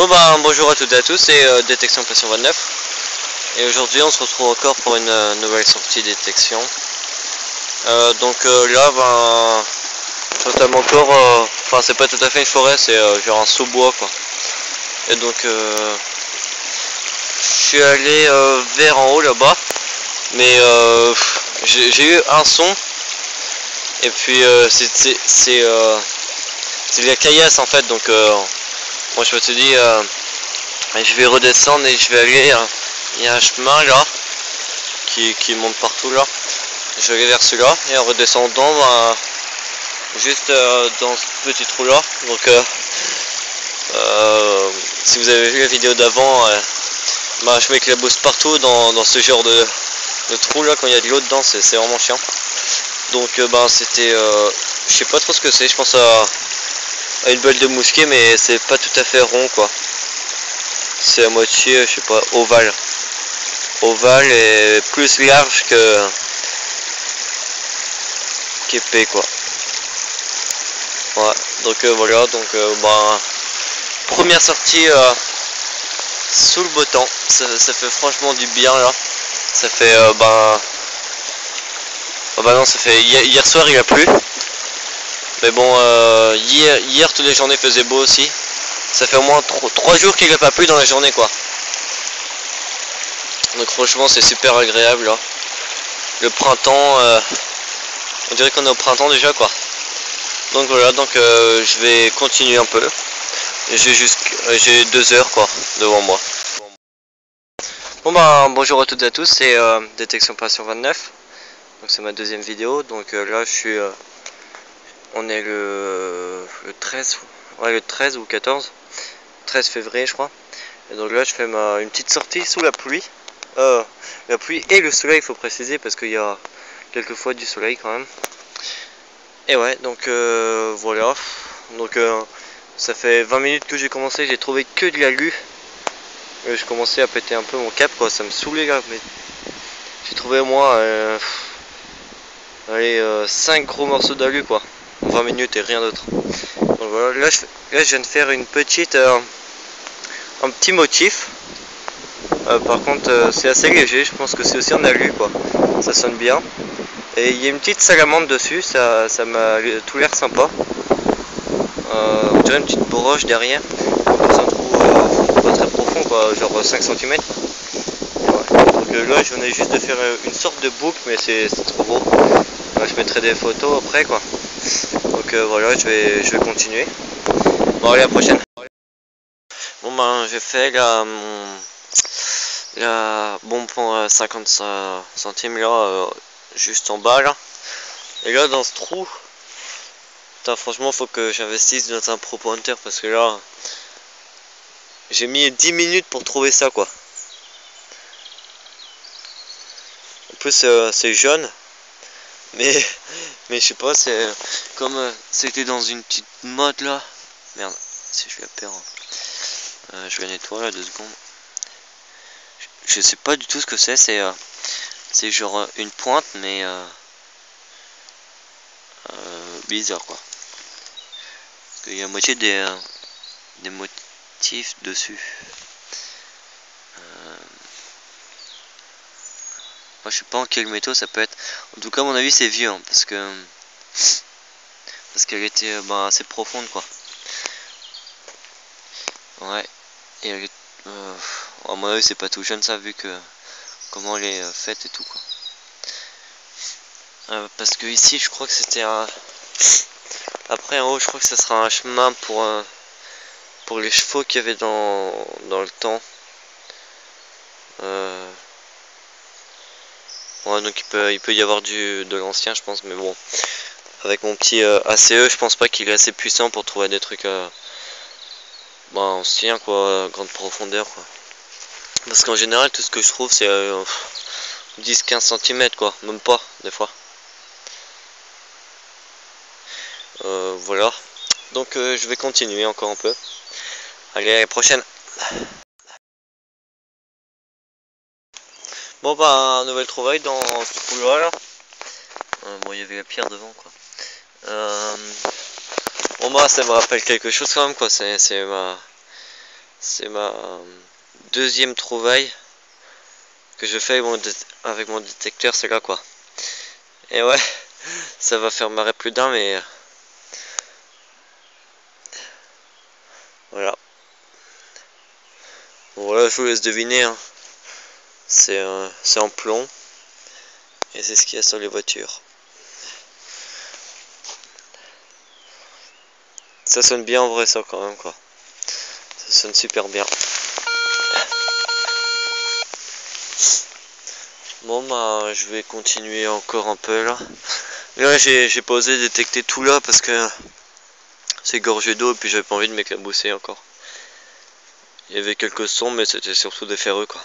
Bon bah bonjour à toutes et à tous, c'est Détection Passion 29. Et aujourd'hui on se retrouve encore pour une nouvelle sortie détection. Là ben totalement encore, enfin c'est pas tout à fait une forêt, c'est genre un sous-bois quoi. Et donc je suis allé vers en haut là-bas, mais j'ai eu un son. Et puis c'est la caillasse en fait, donc moi je me suis dit je vais redescendre et je vais aller, il y a un chemin là qui monte partout là, je vais aller vers celui-là et en redescendant juste dans ce petit trou là, donc si vous avez vu la vidéo d'avant, je m'éclabousse partout dans ce genre de trou là quand il y a de l'eau dedans, c'est vraiment chiant. Donc c'était, je sais pas trop ce que c'est, je pense à une balle de mousquet, mais c'est pas tout à fait rond quoi. C'est à moitié, je sais pas, ovale et plus large qu'épais quoi. Ouais, donc voilà, donc première sortie sous le beau temps, ça fait franchement du bien là. Ça fait non, ça fait hier soir il a plu, mais bon hier toutes les journées faisaient beau aussi. Ça fait au moins 3 jours qu'il n'a pas plu dans la journée quoi. Donc franchement c'est super agréable là. Le printemps, on dirait qu'on est au printemps déjà quoi. Donc voilà, donc je vais continuer un peu. J'ai 2 heures quoi devant moi. Bon bonjour à toutes et à tous, c'est Détection Passion 29. Donc c'est ma deuxième vidéo. Donc là je suis on est le 13, ouais, le 13 ou 14, 13 février je crois. Et donc là je fais une petite sortie sous la pluie. La pluie et le soleil, il faut préciser, parce qu'il y a quelques fois du soleil quand même. Et ouais, donc voilà. Donc ça fait 20 minutes que j'ai commencé, j'ai trouvé que de l'alu. Je commençais à péter un peu mon cap quoi, ça me saoulait là, mais j'ai trouvé au moins 5 gros morceaux d'alu quoi, en 20 minutes et rien d'autre. Donc voilà, là je viens de faire une petite un petit motif. Par contre c'est assez léger, je pense que c'est aussi en alu quoi, ça sonne bien. Et il y a une petite salamandre dessus, ça m'a tout l'air sympa. On dirait une petite broche derrière. C'est un trou pas très profond quoi, genre 5 cm. Ouais. Donc là je venais juste de faire une sorte de boucle, mais c'est trop beau. Là, je mettrai des photos après quoi. Donc voilà, je vais continuer. Bon allez, à la prochaine. Bon j'ai fait la bombe pour 50 centimes là, juste en bas là. Et là dans ce trou, putain, franchement faut que j'investisse dans un Pro Pointer, parce que là j'ai mis 10 minutes pour trouver ça quoi. En plus c'est jaune, mais je sais pas, c'est comme c'était dans une petite mode là. Merde, si je la perds, je la nettoie là 2 secondes. Je sais pas du tout ce que c'est genre une pointe, mais bizarre quoi. Parce qu'il y a moitié des motifs dessus. Moi je sais pas en quel métaux ça peut être. En tout cas à mon avis c'est vieux, hein, parce qu'elle était assez profonde quoi. Ouais. Et elle est, à mon avis c'est pas tout jeune ça, vu que comment elle est faite et tout quoi. Parce que ici je crois que c'était un... Après en haut je crois que ça sera un chemin pour les chevaux qu'il y avait dans le temps. Ouais, donc il peut y avoir de l'ancien je pense, mais bon, avec mon petit ACE je pense pas qu'il est assez puissant pour trouver des trucs anciens quoi, grande profondeur quoi. Parce qu'en général tout ce que je trouve c'est 10-15 cm quoi, même pas des fois. Voilà, donc je vais continuer encore un peu. Allez, à la prochaine. Bon nouvelle trouvaille dans ce trou là. Bon, il y avait la pierre devant quoi. Bon ça me rappelle quelque chose quand même quoi, c'est C'est ma deuxième trouvaille que je fais avec mon détecteur, c'est là quoi. Et ouais, ça va faire marrer plus d'un, mais voilà. Bon, voilà, je vous laisse deviner, hein. C'est en plomb et c'est ce qu'il y a sur les voitures. Ça sonne bien en vrai, ça quand même quoi. Ça sonne super bien. Bon bah je vais continuer encore un peu là. Là j'ai pas osé détecter tout là parce que c'est gorgé d'eau et puis j'avais pas envie de m'éclabousser encore. Il y avait quelques sons mais c'était surtout des ferreux quoi.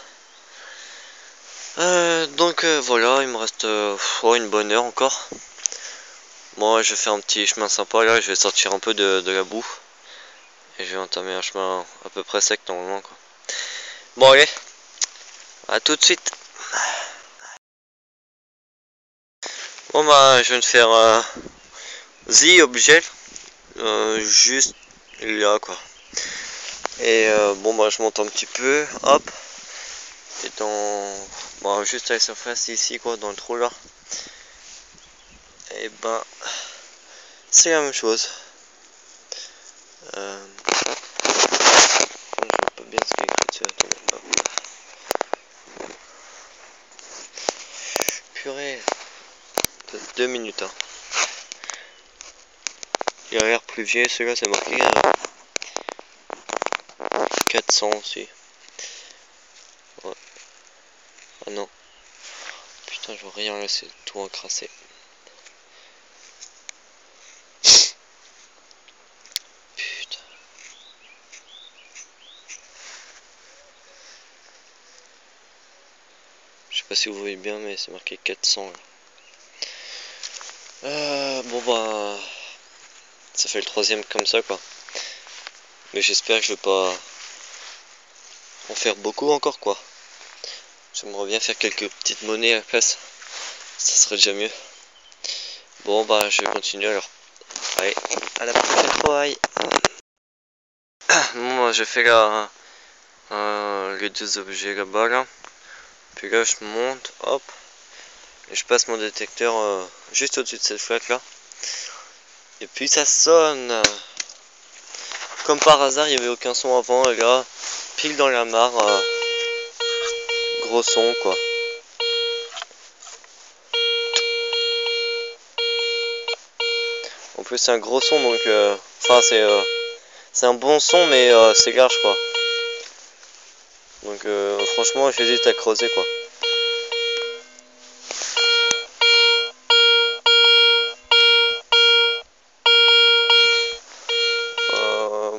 Donc voilà, il me reste une bonne heure encore. Bon, je vais faire un petit chemin sympa là, je vais sortir un peu de la boue. Et je vais entamer un chemin à peu près sec normalement quoi. Bon allez, à tout de suite. Bon bah je viens de faire The objet juste là quoi. Et bon bah je monte un petit peu, hop. Et bon, juste à la surface ici quoi, dans le trou là. Et ben c'est la même chose. Je vois pas bien ce qu'il y a écrit dessus, attendez, hop. Purée, 2 minutes hein. Il a l'air pluvieux, celui-là c'est marqué 400 aussi. Ouais. Ah non. Putain, je vois rien là, c'est tout encrassé. Putain. Je sais pas si vous voyez bien, mais c'est marqué 400 là. Bon bah... Ça fait le troisième comme ça quoi. Mais j'espère que je vais pas en faire beaucoup encore quoi. J'aimerais bien faire quelques petites monnaies à la place. Ça serait déjà mieux. Bon bah je vais continuer alors. Allez, à la prochaine trouvaille. Bon bah j'ai fait là les deux objets là-bas là. Puis là je monte, hop. Et je passe mon détecteur juste au-dessus de cette flaque là. Et puis ça sonne. Comme par hasard il n'y avait aucun son avant et là, pile dans la mare, gros son quoi. En plus c'est un gros son donc enfin c'est un bon son mais c'est large quoi. Donc franchement j'hésite à creuser quoi.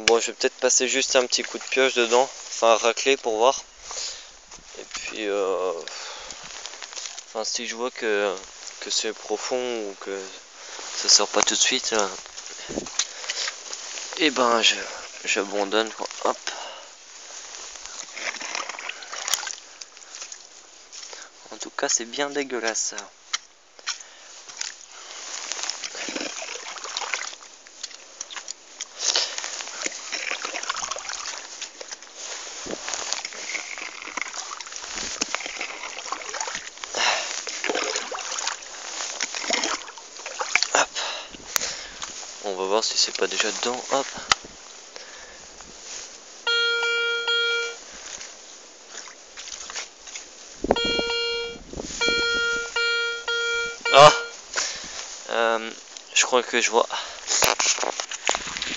Bon je vais peut-être passer juste un petit coup de pioche dedans, enfin racler pour voir. Et puis enfin si je vois que c'est profond ou que ça sort pas tout de suite, et ben j'abandonne quoi. Hop. En tout cas c'est bien dégueulasse ça. Hop. On va voir si c'est pas déjà dedans. Hop. Ah, je crois que je vois.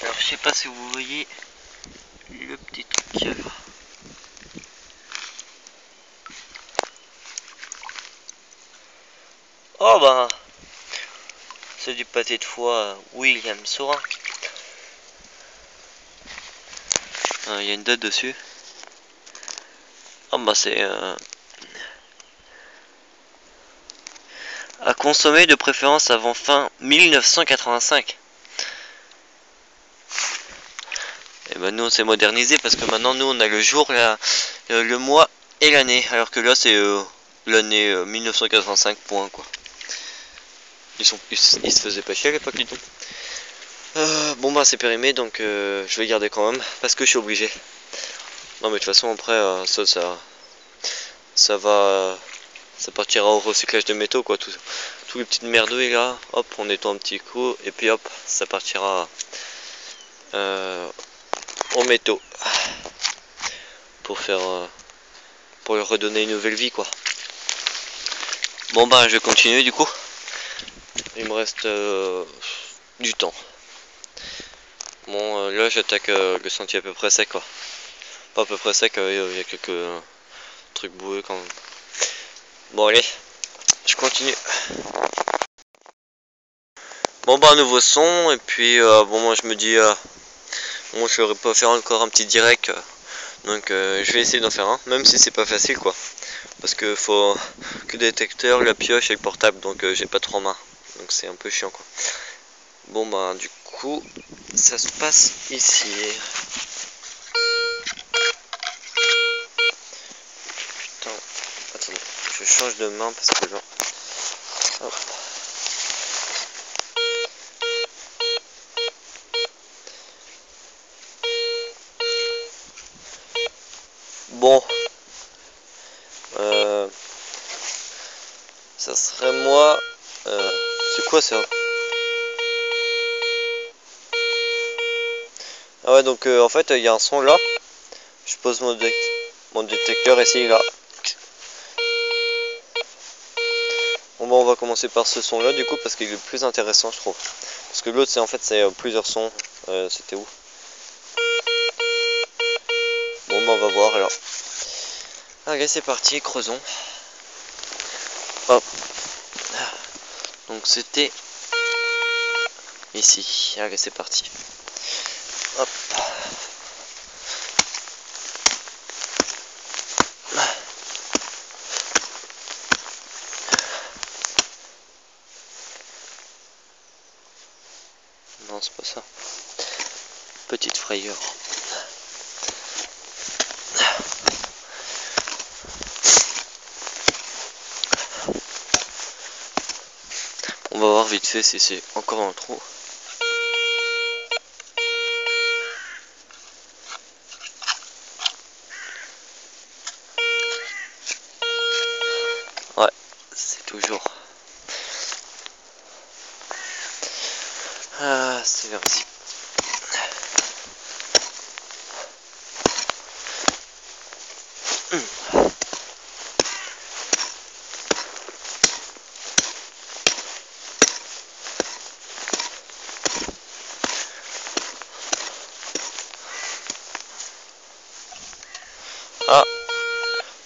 Alors je sais pas si vous voyez le petit truc qu'il y a là. Oh bah c'est du pâté de foie William Saurin. Il y a une date dessus. Oh bah c'est à consommer de préférence avant fin 1985. Et ben nous on s'est modernisé parce que maintenant nous on a le jour, le mois et l'année. Alors que là c'est l'année 1985 point quoi. Ils se faisaient pas chier à l'époque du tout. Bon bah c'est périmé donc je vais garder quand même parce que je suis obligé. Non mais de toute façon après ça va, ça partira au recyclage de métaux quoi, tous les petites merdouilles là, hop on nettoie un petit coup et puis hop ça partira en métaux pour faire pour leur redonner une nouvelle vie quoi. Bon bah je vais continuer du coup, il me reste du temps. Bon là j'attaque le sentier à peu près sec quoi, pas à peu près sec, il y a quelques trucs boueux quand même. Bon allez, je continue. Bon bah un nouveau son et puis bon moi je me dis bon je vais pas faire encore un petit direct donc je vais essayer d'en faire un même si c'est pas facile quoi parce que faut que le détecteur, la pioche et le portable donc j'ai pas trop en main donc c'est un peu chiant quoi. Bon bah du coup ça se passe ici. Putain, attendez, je change de main parce que là hop. Bon, ça serait moi. C'est quoi ça? Ah ouais, donc en fait, il y a un son là. Je pose mon détecteur ici, là. Bon, bah, on va commencer par ce son là, du coup, parce qu'il est le plus intéressant, je trouve. Parce que l'autre, c'est en fait, c'est plusieurs sons. C'était où? Bon, bah, on va voir alors. Allez, c'est parti, creusons. Hop. Donc, c'était ici. Allez, c'est parti. Hop. Non, c'est pas ça. Petite frayeur. On va voir vite fait si c'est encore un trou. Ouais, c'est toujours. Ah, c'est vers ici. Ah,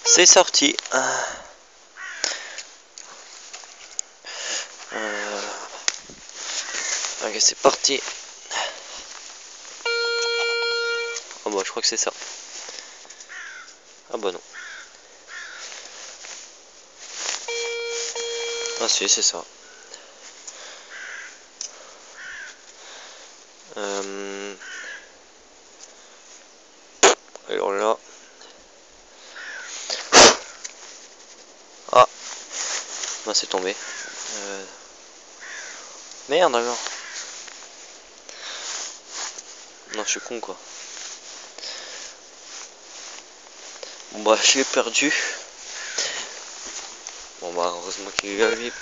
c'est sorti. Allez, c'est parti. Ah bah je crois que c'est ça. Ah bah non. Ah si, c'est ça. Alors là. Ah, bah c'est tombé. Merde alors. Non, je suis con quoi. Bon bah je l'ai perdu. Bon bah heureusement qu'il est là lui.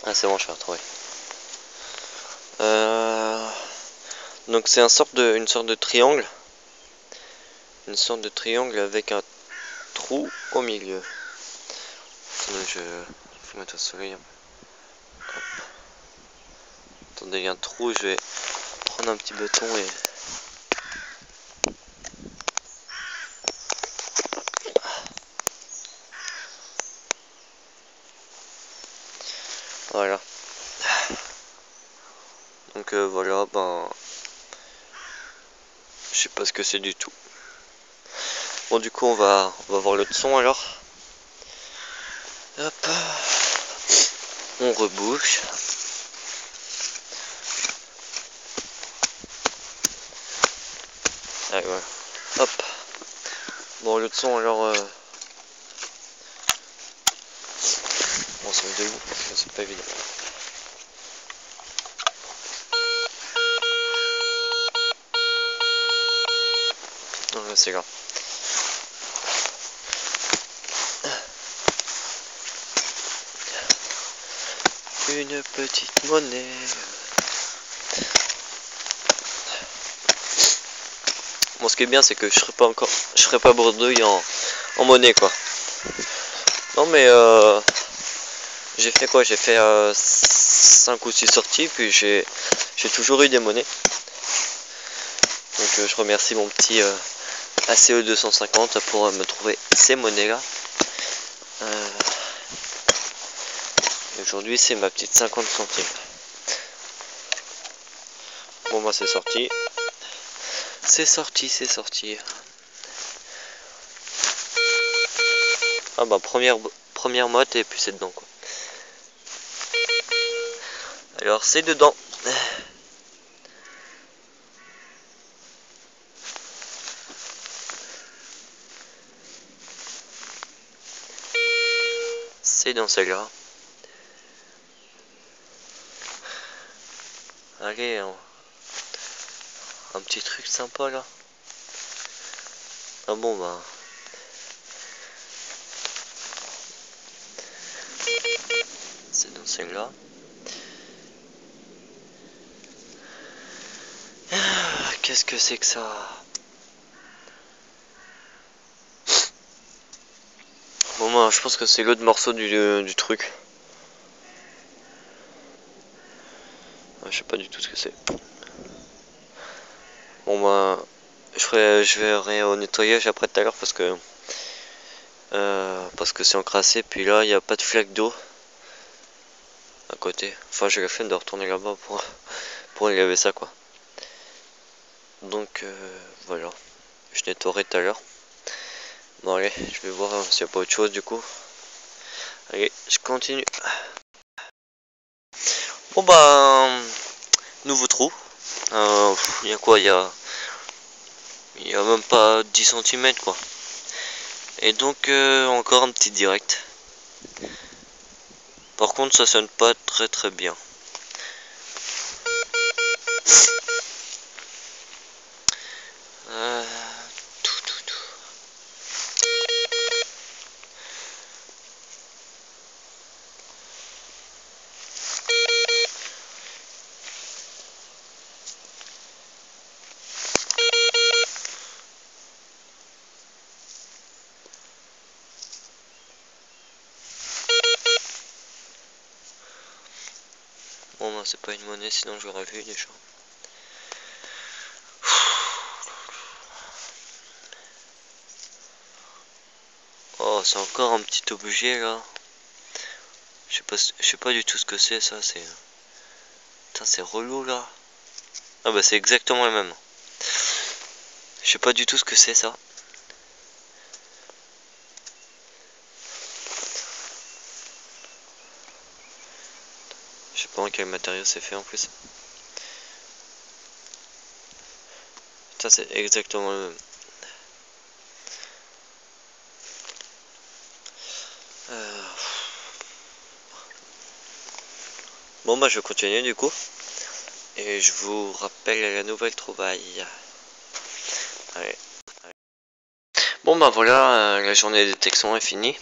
Ah c'est bon, je vais retrouver. Donc c'est une sorte de triangle. Une sorte de triangle avec un trou au milieu. Attendez, je vais mettre au soleil un peu. Hop. Attendez, il y a un trou, je vais prendre un petit bâton et... Voilà. Donc voilà, ben... Je sais pas ce que c'est du tout. Bon du coup on va voir l'autre son alors. Hop. On rebouche. Allez voilà. Hop. Bon l'autre son alors bon c'est de où? C'est pas évident. c'est là. Une petite monnaie. Bon, ce qui est bien, c'est que je serai pas bredouille en monnaie, quoi. Non, mais j'ai fait quoi? J'ai fait 5 ou 6 sorties, puis j'ai toujours eu des monnaies. Donc je remercie mon petit ACE 250 pour me trouver ces monnaies-là. Aujourd'hui, c'est ma petite 50 centimes. Bon, bah c'est sorti. C'est sorti. Ah bah première motte et puis c'est dedans, quoi. Alors c'est dedans. C'est dans celle-là. Allez, un petit truc sympa là. Ah bon bah. C'est dans celle-là. Qu'est-ce que c'est que ça? Bon bah je pense que c'est l'autre morceau du truc. Je sais pas du tout ce que c'est. Bon bah je vais au nettoyage après tout à l'heure parce que c'est encrassé, puis là il n'y a pas de flaque d'eau à côté. Enfin j'ai la flemme de retourner là-bas pour laver ça, quoi. Donc voilà, je nettoierai tout à l'heure. Bon allez, je vais voir s'il n'y a pas autre chose du coup. Allez, je continue. Bon bah nouveau trou. Il y a quoi? Il y a même pas 10 cm, quoi. Et donc encore un petit direct. Par contre ça sonne pas très bien. Bon bah c'est pas une monnaie, sinon j'aurais vu déjà. Oh, c'est encore un petit objet là. Je sais pas du tout ce que c'est, ça. Putain, c'est relou là. Ah bah c'est exactement le même. Je sais pas du tout ce que c'est, ça. Je sais pas en quel matériau c'est fait en plus. Ça c'est exactement le même. Bon bah je continue du coup. Et je vous rappelle la nouvelle trouvaille. Allez. Bon bah voilà, la journée des Texans est finie.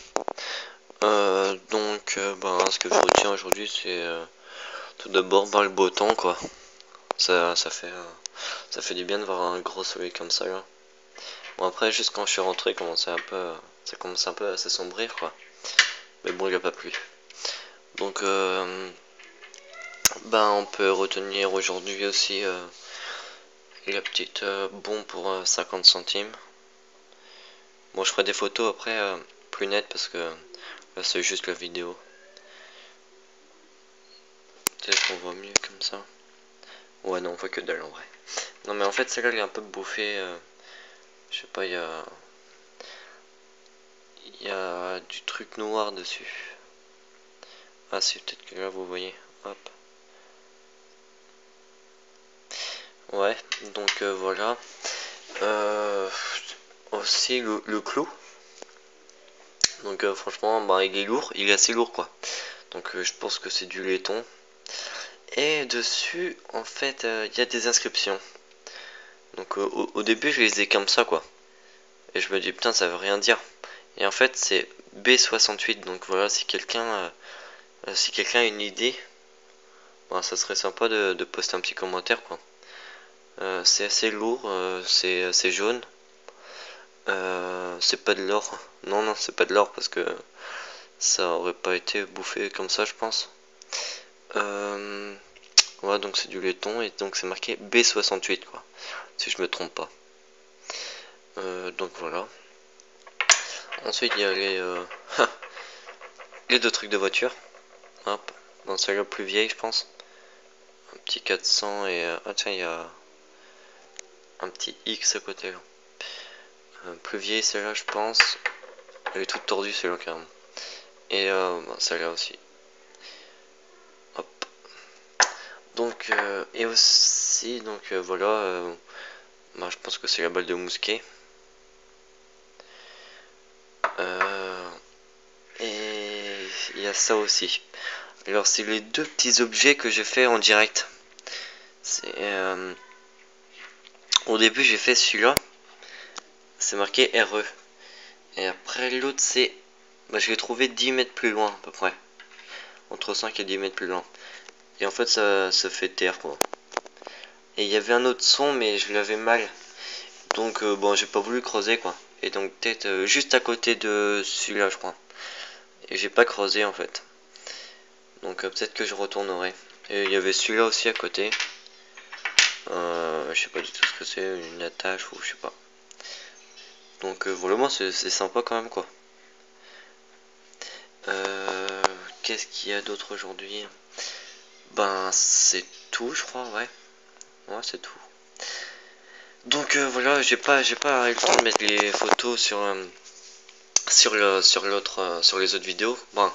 Donc ce que je retiens aujourd'hui, c'est tout d'abord le beau temps, quoi. Ça fait du bien de voir un gros soleil comme ça là. Bon après juste quand je suis rentré ça commence un peu à s'assombrir, quoi. Mais bon, il a pas plu. Donc on peut retenir aujourd'hui aussi la petite bombe pour 50 centimes. Bon, je ferai des photos après plus nettes parce que là c'est juste la vidéo. Peut-être qu'on voit mieux comme ça. Ouais, non, on voit que dalle en vrai. Non, mais en fait, celle-là elle est un peu bouffée. Je sais pas, il y a du truc noir dessus. Ah, c'est peut-être que là vous voyez. Hop. Ouais, donc voilà. Aussi le clou. Donc franchement, il est lourd, il est assez lourd, quoi. Donc je pense que c'est du laiton. Et dessus, en fait, il y a des inscriptions. Donc au début, je les ai comme ça, quoi. Et je me dis putain ça veut rien dire. Et en fait c'est B68, donc voilà, si quelqu'un a une idée, bon, ça serait sympa de poster un petit commentaire quoi. C'est assez lourd, c'est jaune. C'est pas de l'or. Non, non, c'est pas de l'or parce que ça aurait pas été bouffé comme ça, je pense. Voilà, donc c'est du laiton et donc c'est marqué B68 quoi, si je me trompe pas. Donc voilà. Ensuite il y a les deux trucs de voiture. Hop, dans celle-là plus vieille je pense. Un petit 400 et ah tiens il y a un petit X à côté là. Plus vieille celle-là je pense. Elle est toute tordue celle-là carrément. Et celle-là aussi. Hop. Donc et aussi donc voilà. Bah, je pense que c'est la balle de mousquet. Et il y a ça aussi. Alors c'est les deux petits objets que j'ai fait en direct. C'est au début j'ai fait celui-là. C'est marqué RE. Et après l'autre c'est, bah, je l'ai trouvé 10 mètres plus loin à peu près. Entre 5 et 10 mètres plus loin. Et en fait ça se fait taire quoi. Et il y avait un autre son mais je l'avais mal. Donc bon j'ai pas voulu creuser quoi. Et donc peut-être juste à côté de celui-là je crois. Et j'ai pas creusé en fait. Donc peut-être que je retournerai. Et il y avait celui-là aussi à côté. Je sais pas du tout ce que c'est, une attache ou je sais pas. Donc voilà, moi c'est sympa quand même quoi. Qu'est-ce qu'il y a d'autre aujourd'hui? Ben c'est tout je crois, ouais. Ouais c'est tout. Donc voilà, j'ai pas eu le temps de mettre les photos sur les autres vidéos. Bon,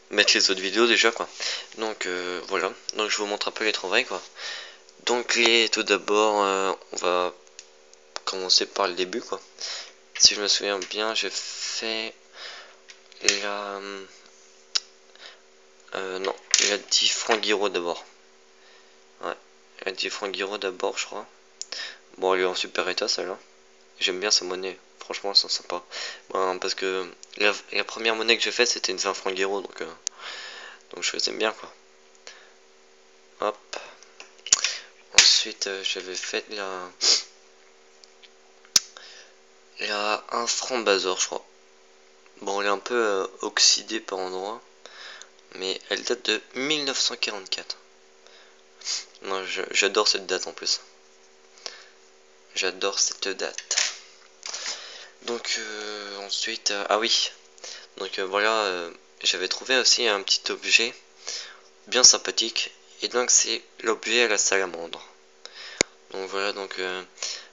mettre les autres vidéos déjà quoi. Donc voilà, donc je vous montre un peu les trouvailles quoi. Donc tout d'abord on va commencer par le début quoi. Si je me souviens bien, j'ai fait la non, la 10 francs Guiraud d'abord. Ouais, la 10 francs Guiraud d'abord je crois. Bon elle est en super état celle-là. J'aime bien sa monnaie, franchement c'est sympa. Bon, parce que la première monnaie que j'ai faite c'était une 20 francs Guiraud donc je faisais bien quoi. Hop. Ensuite j'avais fait la 1 franc Bazor je crois. Bon elle est un peu oxydée par endroits. Mais elle date de 1944. Non, j'adore cette date en plus. J'adore cette date. Donc ensuite, ah oui. Donc voilà, j'avais trouvé aussi un petit objet bien sympathique. Et donc c'est l'objet à la salamandre. Donc voilà, donc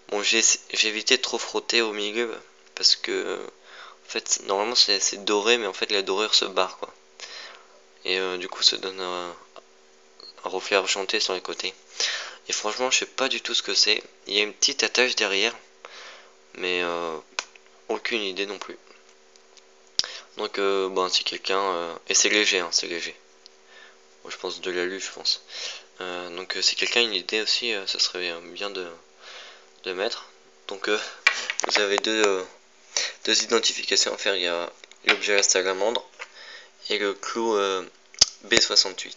bon j'ai évité de trop frotter au milieu parce que en fait normalement c'est doré, mais en fait la dorure se barre quoi. Et du coup ça donne un reflet argenté sur les côtés. Et franchement je sais pas du tout ce que c'est. Il y a une petite attache derrière, mais aucune idée non plus. Donc bon si quelqu'un et c'est léger hein, c'est léger. Moi je pense de l'alu je pense. Donc si quelqu'un a une idée aussi, ça serait bien de mettre. Donc vous avez deux identifications à faire. Il y a l'objet à la salamandre et le clou B68.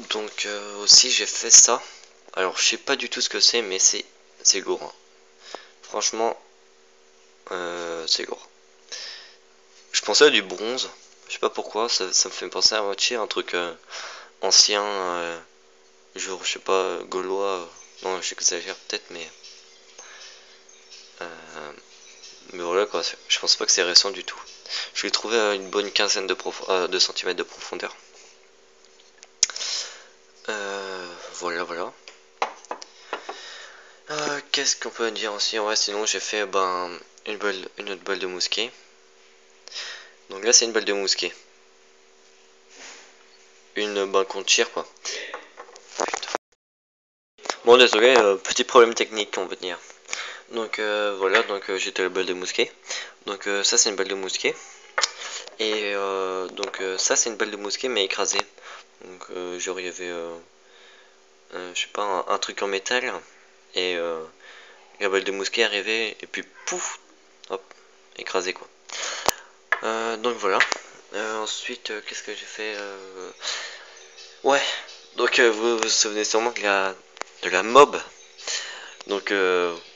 Donc aussi j'ai fait ça. Alors je sais pas du tout ce que c'est, mais c'est lourd hein. Franchement c'est lourd. Je pensais à du bronze, je sais pas pourquoi, ça me fait penser à moitié un truc ancien, genre je sais pas, gaulois, non j'exagère peut-être, mais voilà quoi, je pense pas que c'est récent du tout. Je l'ai trouvé à une bonne quinzaine de centimètres de profondeur. Voilà. Qu'est-ce qu'on peut dire aussi? Ouais, sinon j'ai fait une autre balle de mousquet. Donc là c'est une balle de mousquet. Qu'on tire quoi. Bon désolé, petit problème technique on va dire. Donc voilà, donc j'étais la balle de mousquet. Donc ça c'est une balle de mousquet. Et donc ça c'est une balle de mousquet mais écrasée. Donc genre il y avait je sais pas un truc en métal et la balle de mousquet arrivait et puis pouf, hop, écrasé quoi. Donc voilà. Ensuite, qu'est-ce que j'ai fait ouais, donc vous vous souvenez sûrement de la mob. Donc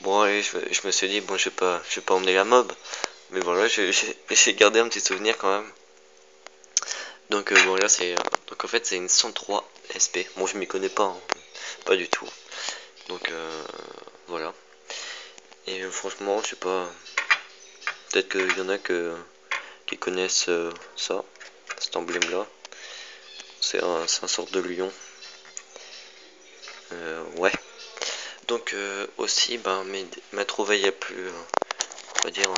bon, allez, je me suis dit bon, je vais pas emmener la mob, mais voilà, j'ai gardé un petit souvenir quand même. Donc bon là c'est donc en fait c'est une 103 SP. Bon, je m'y connais pas, hein, pas du tout. Donc voilà. Et franchement, je sais pas, peut-être qu'il y en a qui connaissent ça, cet emblème là. C'est un sorte de lion. Ouais. Donc aussi, ben, ma trouvaille la plus, on va dire,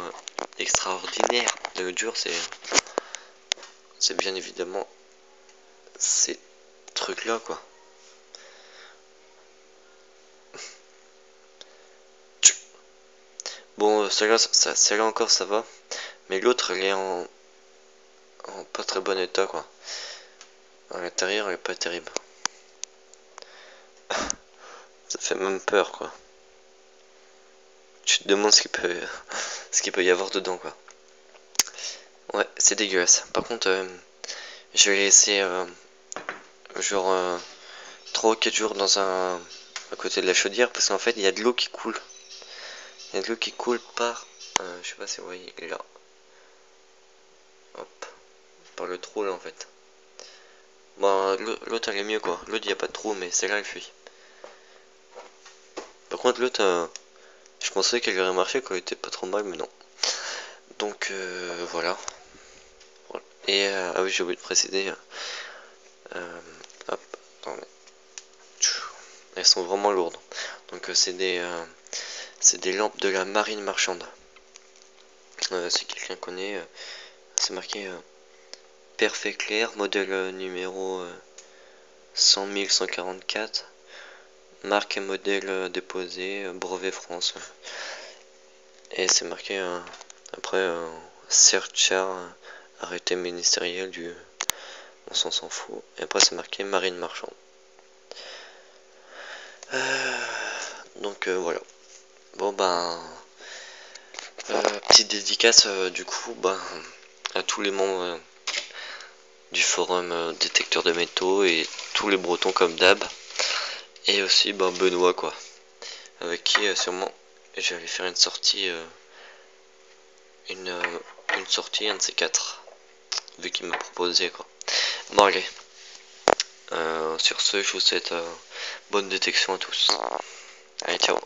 extraordinaire de l'autre jour, c'est bien évidemment ces trucs là quoi. Bon, celle-là encore ça va, mais l'autre elle est en pas très bon état quoi. À l'intérieur elle est pas terrible. Ça fait même peur quoi. Tu te demandes ce qu'il peut y avoir dedans quoi. Ouais, c'est dégueulasse. Par contre, je vais laisser genre 3 ou 4 jours à côté de la chaudière parce qu'en fait il y a de l'eau qui coule. Il y a de l'eau qui coule par, je sais pas si vous voyez, là. Hop, par le trou là en fait. Bon, l'autre elle est mieux quoi. L'autre il n'y a pas de trou, mais celle-là elle fuit. Par contre l'autre, je pensais qu'elle aurait marché, qu'elle était pas trop mal, mais non. Donc voilà. Et ah oui, j'ai oublié de préciser. Hop, attendez. Elles sont vraiment lourdes. Donc c'est des lampes de la marine marchande. Si quelqu'un connaît, c'est marqué Perfect Clair, modèle numéro 100 144, marque et modèle déposé, brevet France. Et c'est marqué après Searcher, arrêté ministériel du. On s'en fout. Et après c'est marqué marine marchande. Donc voilà. Bon ben. Petite dédicace du coup ben, à tous les membres du forum détecteur de métaux et tous les bretons comme d'hab. Et aussi ben, Benoît quoi. Avec qui sûrement j'allais faire une sortie. Une sortie, un de ces quatre. Vu qu'il m'a proposé quoi. Bon allez. Sur ce, je vous souhaite bonne détection à tous. Allez, ciao.